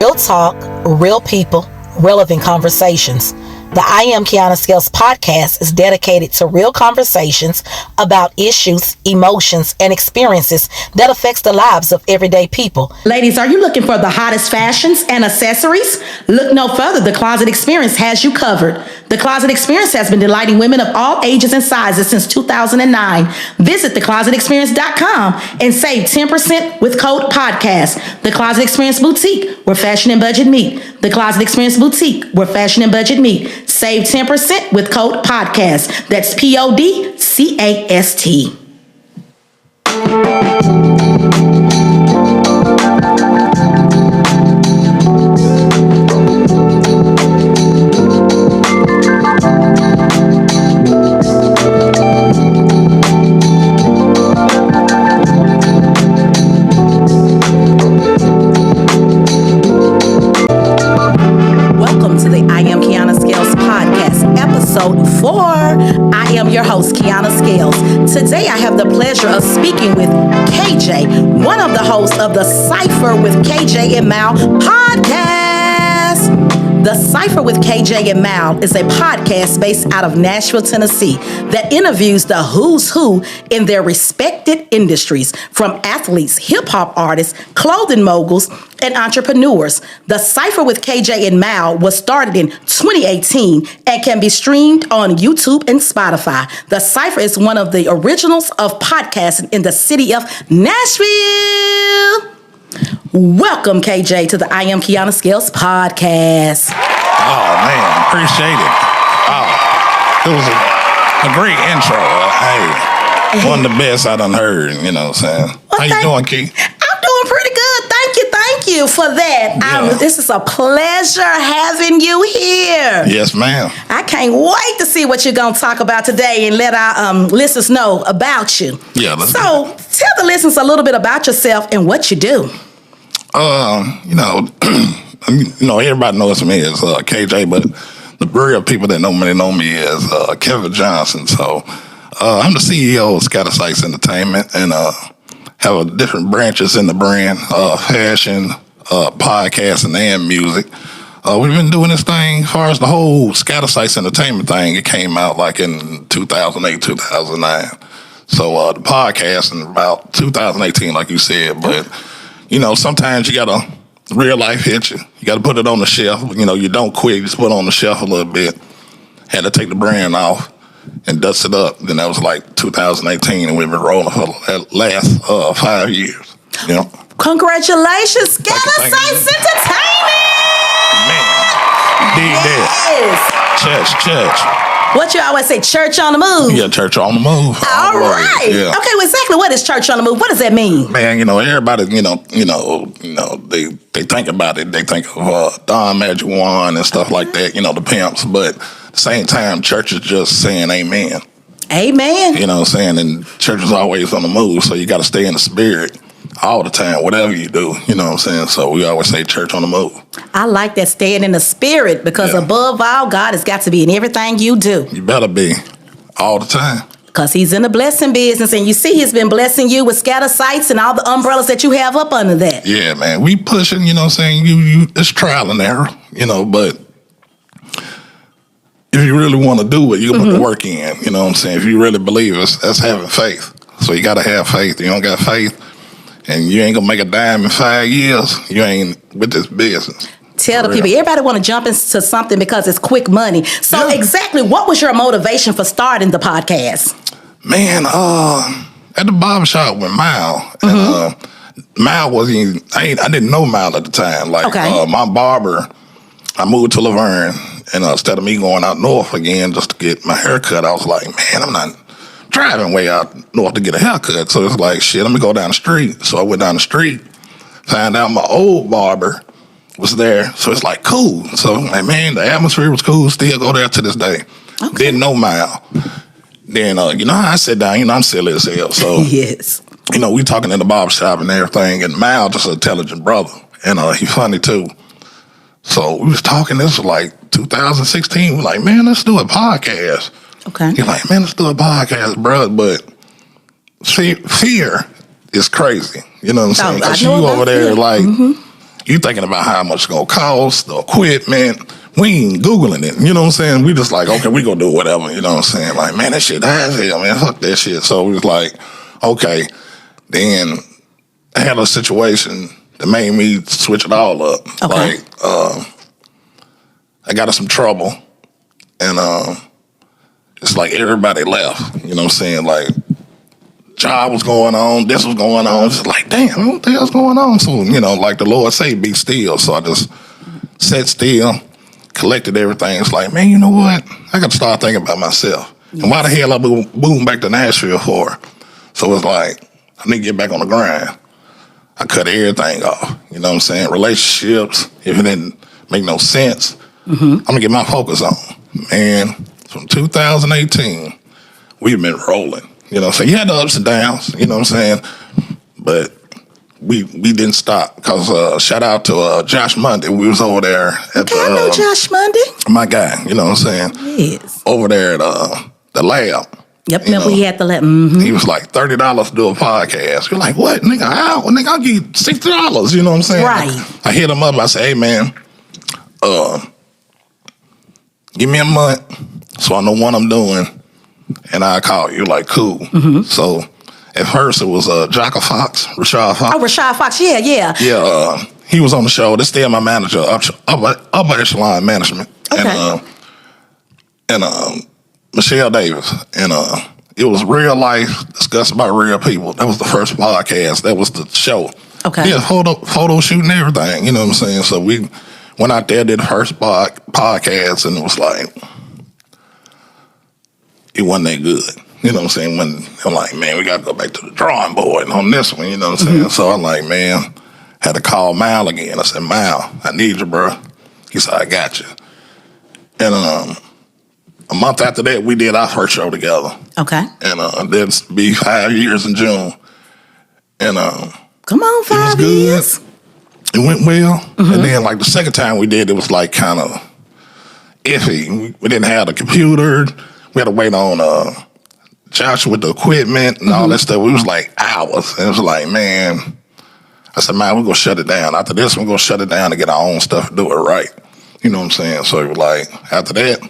Real talk, real people, relevant conversations. The I Am Kiana Scales podcast is dedicated to real conversations about issues, emotions, and experiences that affects the lives of everyday people. Ladies, are you looking for the hottest fashions and accessories? Look no further. The Closet Experience has you covered. The Closet Experience has been delighting women of all ages and sizes since 2009. Visit theclosetexperience.com and save 10% with code podcast. The Closet Experience Boutique, where fashion and budget meet. The Closet Experience Boutique, where fashion and budget meet. Save 10% with code podcast. That's PODCAST. Welcome to the I Am Kiana Scales podcast, episode 4. I am your host, Kiana Scales. Today, I have the pleasure of speaking with KJ, one of the hosts of the Cypher with KJ and Mal podcast. The Cypher with KJ and Mal is a podcast based out of Nashville, Tennessee that interviews the who's who in their respected industries, from athletes, hip-hop artists, clothing moguls, and entrepreneurs. The Cypher with KJ and Mal was started in 2018 and can be streamed on YouTube and Spotify. The Cypher is one of the originals of podcasting in the city of Nashville. Welcome, KJ, to the I Am Kiana Scales podcast. Oh, man, appreciate it. Oh, it was a great intro. Hey, one of the best I done heard, you know what I'm saying? Well, how you doing, Key? I'm doing pretty good. Thank you for that. Yeah. This is a pleasure having you here. Yes, ma'am. I can't wait to see what you're going to talk about today and let our listeners know about you. Yeah, let's So, tell the listeners a little bit about yourself and what you do. Everybody knows me as KJ, but the real people that know me as Kevin Johnson. So I'm the CEO of Scatta Entertainment and have different branches in the brand, fashion, podcasting, and music. We've been doing this thing as far as the whole Scatta Entertainment thing. It came out like in 2008, 2009. So the podcast in about 2018, like you said, but sometimes you gotta real life hit you. You gotta put it on the shelf. You don't quit. You just put it on the shelf a little bit. Had to take the brand off and dust it up. Then that was like 2018, and we've been rolling for the last 5 years. Congratulations, Scatta Entertainment. Man, dig that. Church. What you always say, church on the move? Yeah, church on the move. All right. Yeah. Okay, well, exactly what is church on the move? What does that mean? Man, everybody, they think about it. They think of Don Magic Wand and stuff like that, the pimps. But at the same time, church is just saying amen. Amen. You know what I'm saying? And church is always on the move, so you got to stay in the spirit all the time, whatever you do. You know what I'm saying? So we always say church on the move. I like that, staying in the spirit, because above all, God has got to be in everything you do. You better be all the time. Because he's in the blessing business, and you see he's been blessing you with Scatta sites and all the umbrellas that you have up under that. Yeah, man. We pushing, you know what I'm saying? You it's trial and error, but if you really want to do it, you can put the work in, you know what I'm saying? If you really believe it, that's having faith. So you got to have faith. You don't got faith, and you ain't going to make a dime in 5 years, you ain't with this business. Tell the people, everybody want to jump into something because it's quick money. So exactly, what was your motivation for starting the podcast? Man, at the barbershop with Mal, and Mal wasn't even, I didn't know Mal at the time. Like, my barber, I moved to Laverne, and instead of me going out north again just to get my hair cut, I was like, man, I'm not driving way out north to get a haircut. So it's like, shit, let me go down the street. So I went down the street, found out my old barber was there. So it's like, cool. So, like, man, the atmosphere was cool. Still go there to this day. Okay. Didn't know Mal. Then, I sat down, I'm silly as hell. So, yes. We talking in the barbershop and everything. And Mal just an intelligent brother. And he funny too. So we was talking, this was like 2016. We're like, man, let's do a podcast. Okay. He's like, man, let's do a podcast, bro. But fear is crazy. You know what I'm saying? Because you over there like, you thinking about how much it's gonna cost, the equipment. We ain't Googling it, you know what I'm saying? We just like, okay, we gonna do whatever, you know what I'm saying? Like, man, that shit high as hell, man, fuck that shit. So we was like, okay. Then I had a situation that made me switch it all up. Okay. Like, I got in some trouble, and it's like everybody left, you know what I'm saying? Like, job was going on, this was going on. It's like, damn, what the hell's going on? So, you know, like the Lord say, be still. So I just sat still, collected everything. It's like, man, you know what? I got to start thinking about myself. Yes. And why the hell I moving back to Nashville for? So it's like, I need to get back on the grind. I cut everything off. You know what I'm saying? Relationships, if it didn't make no sense, I'm going to get my focus on. Man, from 2018, we've been rolling. You know what I'm saying? You had the ups and downs, you know what I'm saying? But we didn't stop because shout out to Josh Monday. We was over there at I know Josh Monday. My guy, you know what I'm saying? Yes. Over there at the lab. Yep, remember we had the lab. He was like $30 to do a podcast. You're like, what, nigga? How? Nigga, I'll give you $60. You know what I'm saying? Right. I hit him up. I said, hey man, give me a month so I know what I'm doing, and I'll call you. Like, cool. So at first it was Rashad Fox. Oh, Rashad Fox. Yeah. Yeah, he was on the show. This still my manager, upper echelon management. Okay. And Michelle Davis. And it was real life, discuss about real people. That was the first podcast. That was the show. Okay. Yeah, photo shooting, everything. You know what I'm saying? So we went out there, did the first podcast, and it was like, it wasn't that good. You know what I'm saying? When I'm like, man, we got to go back to the drawing board on this one. You know what I'm saying? So I'm like, man, had to call Mal again. I said, Mal, I need you, bro. He said, I got you. And a month after that, we did our first show together. Okay. And that'll be 5 years in June. And come on, 5 years. It went well. And then like the second time we did, it was like kind of iffy. We didn't have the computer. We had to wait on Josh with the equipment and all that stuff. We was like hours. And it was like, man, I said, man, we're going to shut it down. After this, we're going to shut it down and get our own stuff and do it right. You know what I'm saying? So it was like, after that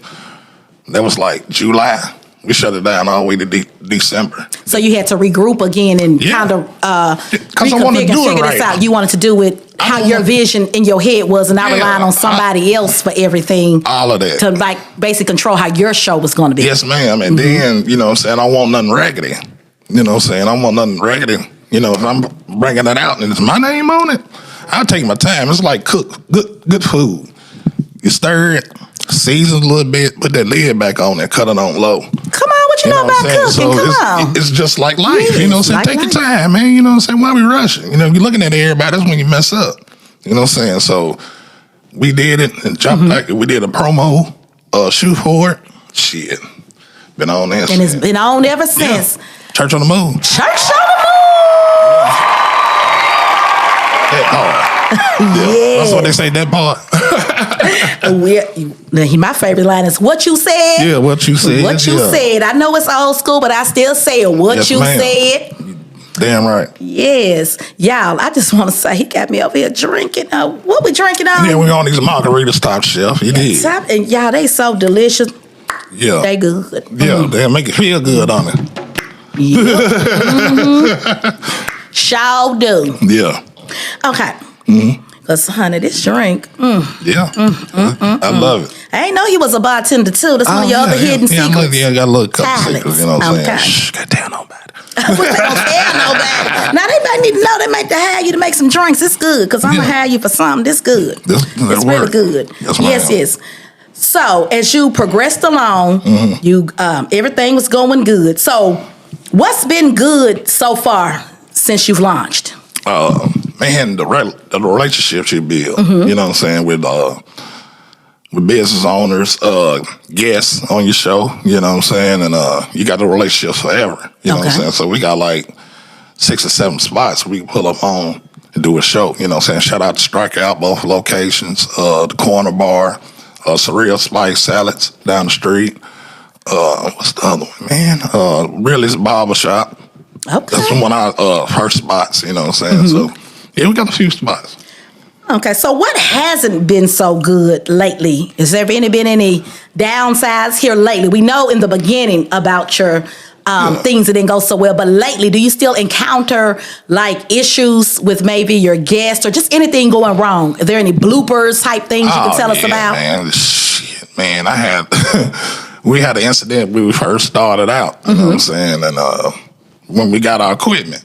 was like July. We shut it down all the way to December. So you had to regroup again and kind of reconfigure and figure this out. You wanted to do it how your vision in your head was and not relying on somebody else for everything. All of that. To like basically control how your show was going to be. Yes, ma'am. And then, you know what I'm saying, I want nothing raggedy. You know what I'm saying? I want nothing raggedy. You know, if I'm bringing it out and it's my name on it, I'll take my time. It's like cook good food. You stir it, season a little bit, put that lid back on and cut it on low. Come on, what you know about cooking? So Come on. It's just like life. Yes, you know what I'm saying? Take your time, man. You know what I'm saying? Why we rushing? You know, you're looking at everybody, that's when you mess up. You know what I'm saying? So we did it and jumped back. We did a promo shoot for it. Shit. Been on there. And it's been on ever since. Yeah. Church on the Move. Church on the That part. Yeah. That's what they say, that part. My favorite line is, what you said? Yeah, what you said. What you said. I know it's old school, but I still say it. What you said. Damn right. Yes. Y'all, I just want to say, he got me over here drinking. What we drinking on? Yeah, we on these margaritas, Top Chef. You did. And y'all, they so delicious. Yeah. They good. Yeah, they make it feel good on it. Yeah. Sure do. Yeah. Okay. Because, honey, this drink. Yeah. I love it. I ain't know he was a bartender, too. That's one of your other hidden secrets. I got a little couple secrets, you know what I'm saying? Shh, can't tell nobody. Don't tell nobody. Now, they might need to know. They might hire you to make some drinks. It's good, because I'm going to hire you for something. This good. It's really good. Yes. So, as you progressed along, you everything was going good. So, what's been good so far since you've launched? Man, the relationships you build, you know what I'm saying, with business owners, guests on your show, you know what I'm saying, and you got the relationships forever, you know what I'm saying. So we got like 6 or 7 spots we can pull up on and do a show, you know what I'm saying. Shout out to Strikeout, both locations, the Corner Bar, Surreal Spice Salads down the street. What's the other one, man? Really's Barbershop. Okay. That's one of our first spots, you know what I'm saying? So, yeah, we got a few spots. Okay, so what hasn't been so good lately? Has there been any downsides here lately? We know in the beginning about your things that didn't go so well, but lately, do you still encounter like issues with maybe your guests or just anything going wrong? Are there any bloopers type things you can tell us about? Man, shit, man, I had we had an incident when we first started out. You know what I'm saying? And when we got our equipment.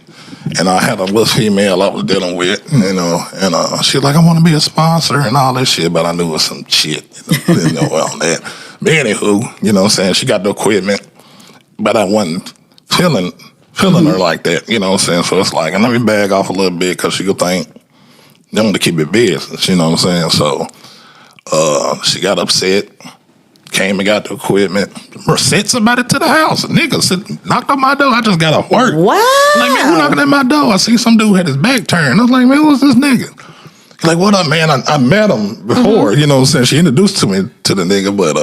And I had a little female I was dealing with, you know, and she was like, I want to be a sponsor and all that shit, but I knew it was some shit, you know, on that. But anywho, you know what I'm saying, she got the equipment, but I wasn't feeling her like that, you know what I'm saying? So it's like, and let me bag off a little bit because she could think, they want to keep it business, you know what I'm saying? So she got upset. Came and got the equipment. Sent somebody to the house. A nigga knocked on my door. I just got off work. Wow. Like, man, who knocking at my door? I see some dude had his back turned. I was like, man, what's this nigga? He's like, what up, man? I met him before, you know what I'm saying? She introduced me to the nigga, but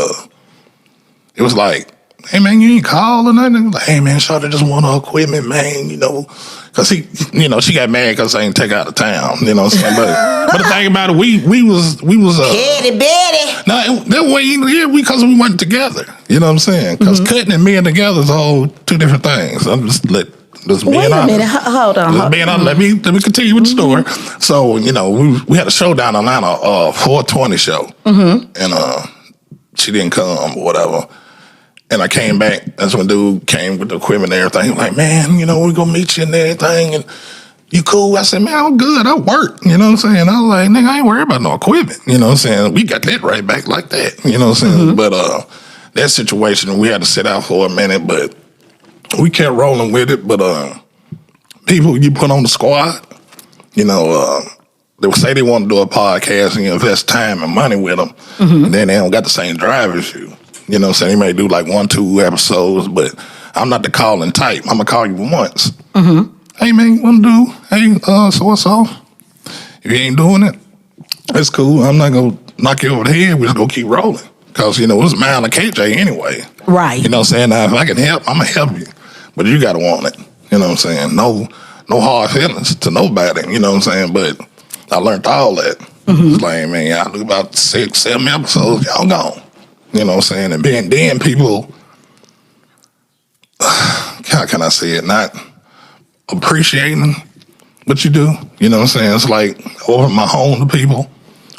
it was like, hey, man, you ain't call or nothing? Like, hey, man, shawty just want her equipment, man, you know. Because she got mad because I ain't take her out of town, you know what I'm saying? But the thing about it, we was Betty. no, that way, because we went together. You know what I'm saying? Because cutting and being together is all two different things. I'm just being honest. Wait a minute, hold on. Just being honest. Let me continue with the story. So, you know, we had a show down in Atlanta, 420 show. And she didn't come or whatever. And I came back. That's when dude came with the equipment and everything. He was like, man, you know, we're going to meet you and everything. And you cool? I said, man, I'm good. I work. You know what I'm saying? I was like, nigga, I ain't worried about no equipment. You know what I'm saying? We got that right back like that. You know what I'm saying? But that situation, we had to sit out for a minute, but we kept rolling with it. But people you put on the squad, you know, they would say they want to do a podcast and you invest time and money with them. And then they don't got the same drive as you. You know what I'm saying? They may do like 1-2 episodes, but I'm not the calling type. I'm going to call you once. Hey, man, you want to do? Hey, so-and-so? If you ain't doing it, it's cool. I'm not going to knock you over the head. We're just going to keep rolling. Because, you know, it's mine and KJ anyway. Right. You know what I'm saying? Now, if I can help, I'm going to help you. But you got to want it. You know what I'm saying? No hard feelings to nobody. You know what I'm saying? But I learned all that. It's like, man, y'all do about 6-7 episodes. Y'all gone. You know what I'm saying? And then people, how can I say it, not appreciating what you do. You know what I'm saying? It's like over my home to people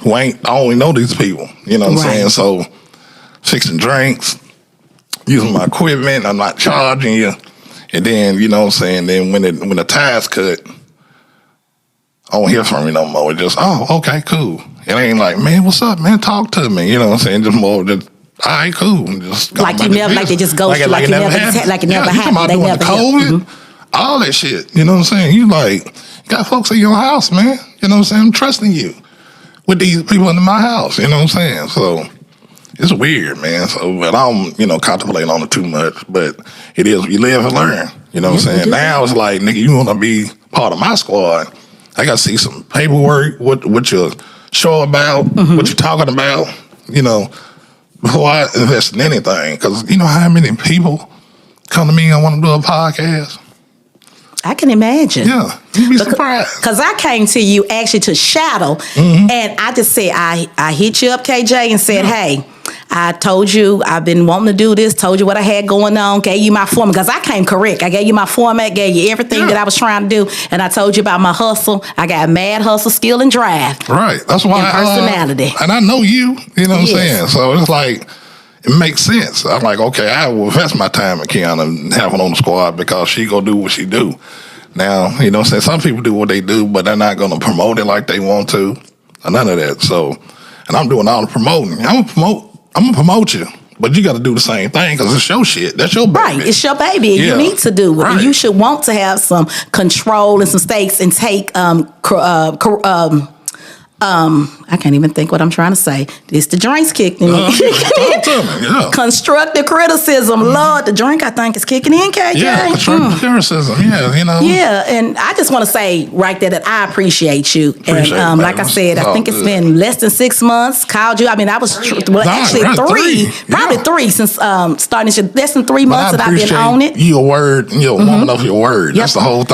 who I only know these people. You know what I'm saying? So fixing drinks, using my equipment, I'm not charging you. And then, you know what I'm saying, then when the tie's cut, I don't hear from you no more. It's just, oh, okay, cool. It ain't like, man, what's up, man? Talk to me. You know what I'm saying? Just more just, all right, cool. Just like you never, like they just go, like it never happened. Like it never happened. They never COVID, all that shit. You know what I'm saying? You got folks in your house, man. You know what I'm saying? I'm trusting you with these people in my house. You know what I'm saying? So it's weird, man. So, but I don't, contemplate on it too much. But it is, you live and learn. You know what I'm saying? Now it's like, nigga, you want to be part of my squad. I got to see some paperwork, what you're sure about, what you're talking about, before I invest in anything. Because you know how many people come to me and want to do a podcast? I can imagine. Yeah, you'd be surprised. Because I came to you actually to shadow, and I just said, I hit you up, KJ, and said, hey, I told you I've been wanting to do this, told you what I had going on, gave you my format, because I came correct. I gave you my format, gave you everything that I was trying to do, and I told you about my hustle. I got mad hustle, skill, and drive. Right. That's why. And personality. And I know you know what I'm saying? So it's like, it makes sense. I'm like, okay, I will invest my time in Kiana and have her on the squad because she go do what she do. Now, you know what I'm saying? Some people do what they do, but they're not going to promote it like they want to, or none of that. So, and I'm doing all the promoting. I'm going to promote you, but you got to do the same thing because it's your shit. That's your baby. Right, it's your baby. And you need to do it. Right. And you should want to have some control and some stakes and take I can't even think what I'm trying to say. It's the drinks kicking in. Constructive criticism. Lord, the drink I think is kicking in, KJ. Yeah, constructive criticism. Yeah, Yeah, and I just want to say right there that I appreciate you. And like I said, I think it's been less than 6 months. Called you. I mean, I was actually three, probably 3 since starting. Less than 3 months that I've been on it. Your word, you're a woman of your word. Yep. That's the whole thing.